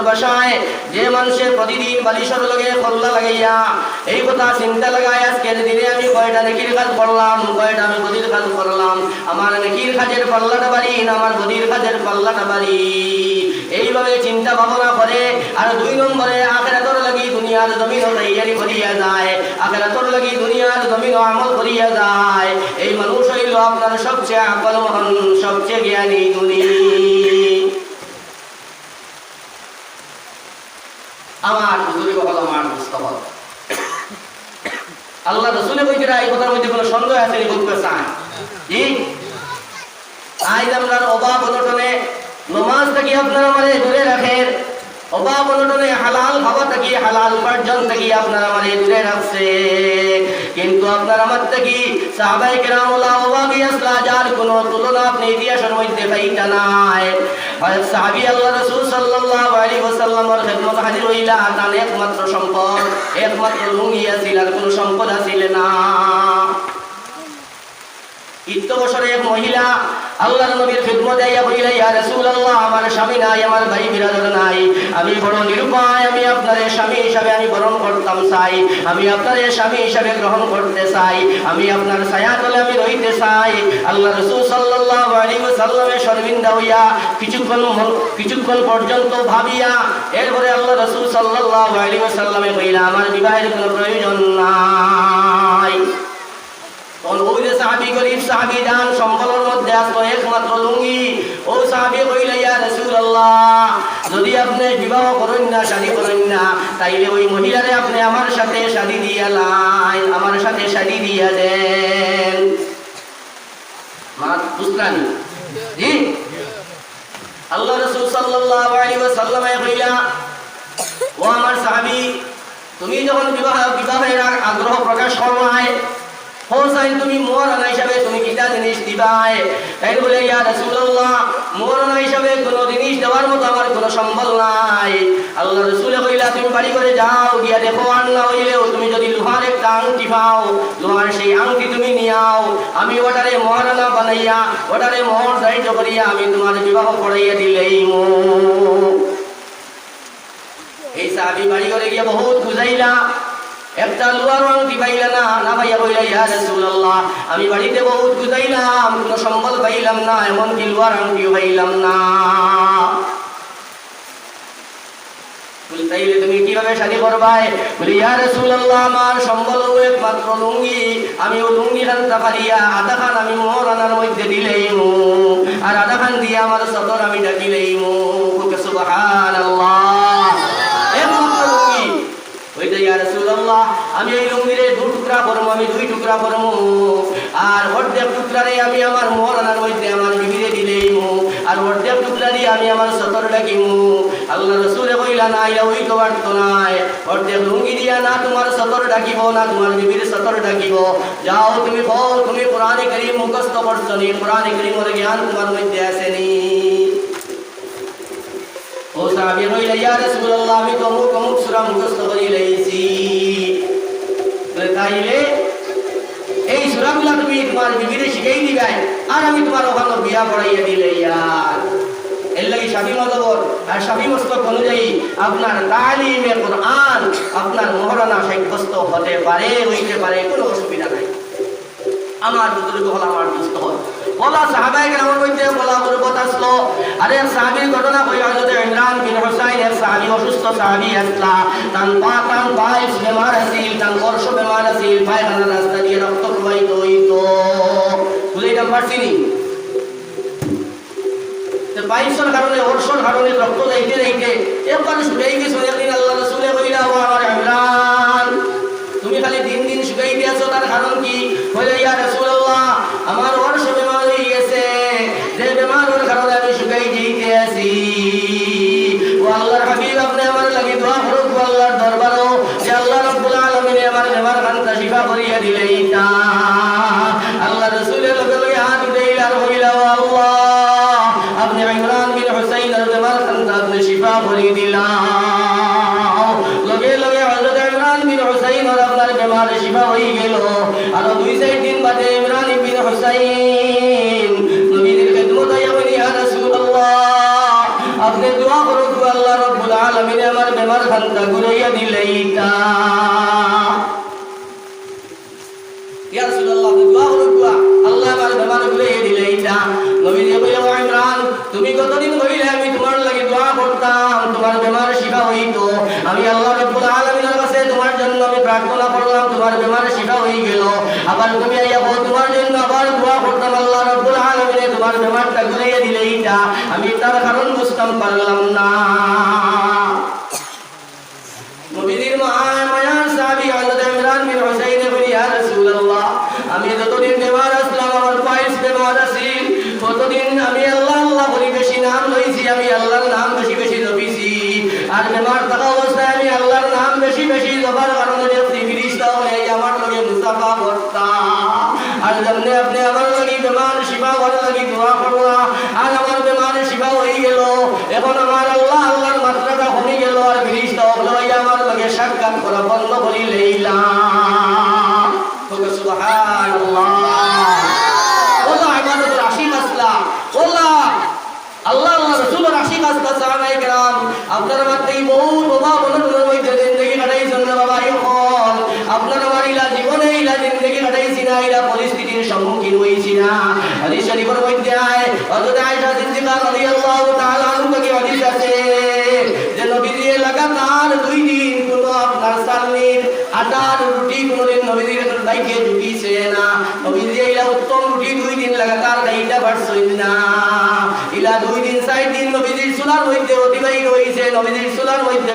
বাসায় যে মানুষের প্রতিদিন বালিশর লগে খল্লা লাগাইয়া এই কথা চিন্তা লাগাই আজকের দিনে আমি কয়টা নেকির কাজ করলাম, কয়টা আমি বদির কাজ করলাম, আমার নেকির কাজের পাল্লাটা বাড়ি না আমার বদির কাজের পাল্লাটা বাড়ি, এইভাবে চিন্তা ভাবনা করে। আর 2 নম্বরে আখিরাতের লাগি দুনিয়ার জমিন তৈয়ারি করিয়া যায়, আখিরাতের লাগি দুনিয়ার জমিন আমল করিয়া যায়। এই মানুষ হইল আপনার সবচেয়ে আকলমহান, সবচেয়ে জ্ঞানী গুণী। আমার হুজুরি বহল আমার মুস্তাফা আল্লাহ রাসূলে কইরা এই কথার মধ্যে কোনো সন্দেহ আছে নি? বলতে চান জি আজ আমরা অভাব অনটনে নামাজ থেকে আপনারা আমারে দূরে রাখেন, অভাব অনটনে হালাল খাওয়া থেকে হালাল উপার্জন থেকে আপনারা আমারে দূরে রাখছে। কিন্তু আপনার আমার থেকে সাহাবায়ে কেরামুল্লাহ অভাবী আসলা যার কোনো তুলনা আপনি ইতিহাসের মধ্যে পাইতা নাই। হযরত সাহাবী আল্লাহ রাসূল সাল্লাল্লাহু আলাইহি ওয়াসাল্লামের খিদমত হাজির হইলা তার একমাত্র সম্পদ একমাত্র লুঙ্গি আছিল, আর কোনো সম্পদ আছিল না। বছরে এক মহিলা আল্লাহর নবীর খিদমতে আইয়া বলিল, ইয়া রাসূলুল্লাহ, আমার স্বামী নাই, আমার ভাই বিরাদর নাই, আমি বড় নিরুপায়, আমি আপনার স্বামী হিসাবে আমি বরণ করতাম চাই, আমি আপনার স্বামী হিসাবে গ্রহণ করতে চাই, আমি আপনার ছায়া তলে আমি রইতে চাই। আল্লাহ রাসূল সাল্লাল্লাহু আলাইহি ওয়াসাল্লামের শর্মিন্দা হইয়া কিছুক্ষণ পর্যন্ত ভাবিয়া এরপরে আল্লাহ রাসূল সাল্লাল্লাহু আলাইহি ওয়াসাল্লামে কইলা, আমার বিবাহের কোনো প্রয়োজন নাই। সাহাবী গরিব সাহাবী দান সম্বলের মধ্যে আসলো একমাত্র লুঙ্গি। ও সাহাবী কইলা, ইয়া রাসূলুল্লাহ, যদি আপনি বিবাহ করেন না, শাদী করেন না, তাইলে ওই মহিলারে আপনি আমার সাথে শাদী দিয়া লাইন, আমার সাথে শাদী দিয়া দেন। মা বুঝতানি জি আল্লাহ রাসূল সাল্লাল্লাহু আলাইহি ওয়াসাল্লাম কইলা, ও আমার সাহাবী, তুমি যখন বিবাহের আগ্রহ প্রকাশ করলাই, হোসাইন তুমি মোহরানা হিসাবে তুমি কিটা জিনিস দিবাই? তাই বলে, ইয়া রাসূলুল্লাহ, মোহরানা হিসাবে কোনো জিনিস দেওয়ার মতো আমার কোনো সম্বল নাই। আল্লাহ রাসূল কইলা, তুমি বাড়ি করে যাও, গিয়া দেখো, আর না হইলেও তুমি যদি লোহার একটা আংটি পাও, লোহার সেই আংটি তুমি নিয়াও, আমি ওটারে মোহরানা বানাইয়া ওটারে মোহর ধার্য করিয়া আমি তোমার বিবাহ পড়াইয়া দিলেই। এই সাহাবী বাড়ি করে গিয়া বহুত বুঝাইলা, একটা লোহার আংটি পাইলা না, না ভাইয়া কইলা, ইয়া রাসূলুল্লাহ, আমি বাড়িতে বহুত খুঁজাইলাম, কোনো সম্বল পাইলাম না, এমনকি লোহার আংটিও পাইলাম না। তাইলে তুমি কিভাবে শাদী করবাই? বলি, ইয়া রাসূলুল্লাহ, আমার সম্বল একমাত্র লুঙ্গি, আমি ও লুঙ্গি খানটা পারিয়া আধা খান আমি মোহরানার মধ্যে দিলেই আর আধা খান দিয়ে আমার সদর আমি ডাকিলেই। সুবহানাল্লাহ, আমি এই লুঙ্গিরে 2 টুকরা করবো, আমি 2 টুকরা করবো, আর অর্ধেক টুকরারে আমি আমার মোহরানার মধ্যে আমার বিবিরে দিলেই, আর অর্ধেক টুকরা দিয়ে আমি আমার সতর ডাকিম। আল্লাহ রাসূলে কইলা, না, এটা ওই তো পারতো নাই, অর্ধেক লুঙ্গি দিয়া না তোমার সতর ডাকিব, না তোমার বিবির সতর ডাকিব। যাও তুমি বল, তুমি কোরআনে কারীম মুখস্থ করছো নি? কোরআনে কারীমের জ্ঞান তোমার মধ্যে আসেনি? ও সাহাবী কইলা, ইয়া রাসূলুল্লাহ, আমি তো অমুক সূরা মুখস্থ করে লইছি। তাইলে এই সূরাগুলো তুমি তোমার বিবিরে শিখাই দিবাই, আর আমি তোমার ওখানে বিয়া পড়াইয়া দিলে। ইয়ার এর লাগি শাফি মাযহাব আর শাফি মাসলাক অনুযায়ী আপনার তালিমে কোরআন আপনার মোহরানা সাব্যস্ত হতে পারে, হইতে পারে, কোনো অসুবিধা নাই। আমার বুজুর্গ হল, আমার দুস্থ হল বলা সাহাবায়ে কেরামের মধ্যে বলা বরকত আসলো। আরে সাহাবীর ঘটনা কই, হযরত ইমরান বিন হুসাইন এক সাহাবী, অসুস্থ সাহাবী আসলা, তান পায়ে বেমার আছিল, তান বর্ষ বেমার আছিল, পায়খানার রাস্তা দিয়ে রক্ত প্রবাহিত হইত। বুঝাইতে পারছিনি? বাইশের কারণে অর্শর কারণে রক্ত যাইতে যাইতে একবার শুকাই গেছে। একদিন আল্লাহ রাসূলে কইলা, ও আমার ইমরান, তুমি খালি দিন দিন শুকাইতে আছো, তার কারণ কি? কইলা, ইয়া রাসূলুল্লাহ, আমার অর্শ বেমার হয়ে গেছে, যে বেমারের কারণে আমি শুকাই যাইতে আছি। ও আল্লাহর হাবিব, আপনি আমার লাগি দোয়া করুন আল্লাহর দরবারও, যে আল্লাহ রাব্বুল আলামিন আমার বেমার খানটা শিফা করিয়া দিলেই না। আল্লাহ রাসূলের লগে লগে হাত উঠাইলা আর কইলা, ও আল্লাহ, আপনি ইমরান বিন হুসাইনের বেমার খানটা আপনি শিফা করে দিলাম। লগে লগে হযরত ইমরান বিন হুসাইনের আপনার বেমার শিফা হয়ে গেল। আর 2-4 দিন বাদে ইমরান বিন হুসাইন নবীর খিদমতে আইয়া বলি, ইয়া রাসূলুল্লাহ, দিলাইতা। ইয়া রাসূলুল্লাহ, দোয়া করুন, আল্লাহ আমার বেমার ঘুরিয়ে দিলাইতা। নবীজি কইলেন, ও ইমরান, তুমি কতদিন হইলে আমি তোমার লাগি দোয়া করতাম, তোমার বেমার শিফা হইতো। আমি আল্লাহ রাব্বুল আলামিনের কাছে তোমার জন্য আমি প্রার্থনা করলাম, তোমার বেমার শিফা হয়ে গেল। আবার তুমি আইয়া তোমার জন্য আবার দোয়া করতাম, আল্লাহ রাব্বুল আলামিন তোমার বেমারটা ঘুরিয়ে দিলাইতা। আমি তার কারণ বুঝতাম পারলাম না। নবীজির মায়ার সাহাবী হযরত ইমরান বিন হুসাইন বলি, ইয়া রাসূলুল্লাহ, আমি যতদিন বেমার আসলাম, আমার পায়েস বেমার আছিল, ততদিন আমি আল্লাহ আল্লাহ বলি বেশি নাম লইছি, আমি আল্লাহর নাম বেশি বেশি জপিছি। আর বেমার থাকা অবস্থায় আমি আল্লাহর নাম বেশি বেশি জপার কারণে আপনি ফিরিস্তা হয়ে আমার লগে মুসাফা করতাম। আর যেমনি আপনি আমার লাগি বেমার শিফা হওয়ার লাগি দোয়া করলা, আর আমার বেমার শিফা হয়ে গেল। এখন আমার আল্লাহ আল্লাহর মাত্রাটা কমে গেল, আর ফিরিস্তা হইয়া আমার লগে সাক্ষাৎ করা বন্ধ করি লইলাম। সুবহানাল্লাহ। ওলা ইবাদতের আশিক আসলা, ওলা আল্লাহ আল্লাহ রাসূলের আশিক আসলা। সাহাবায়ে কেরাম, আপনারা মাত্রই বহু বাবা বন্ধুদের মধ্যে জিন্দেগি কাটাইছেন না বাবা, এখন আপনারা আমার ইলা জীবনে ইলা জিন্দেগি কাটাইছি না, ইলা পরিস্থিতির সম্মুখীন হইছি না। হাদিস শরীফের মধ্যে আয় হযরত আয়েশা সিদ্দিকা রাদিয়াল্লাহু তাআলা আনহা কি হাদিস আছে যে নবীজি লাগাতার 2 দিন কোনো আপনার সালনির আটার রুটি কোনদিন নবীজির বাইকে ঢুকিছে না। নবীজি ইলা উত্তম রুটি 2 দিন লাগাতার খাইতে পারছেন না। ইলা 2 দিন 4 দিন নবীজির চুলার মধ্যে অতিবাহিত হইছে, নবীজির চুলার মধ্যে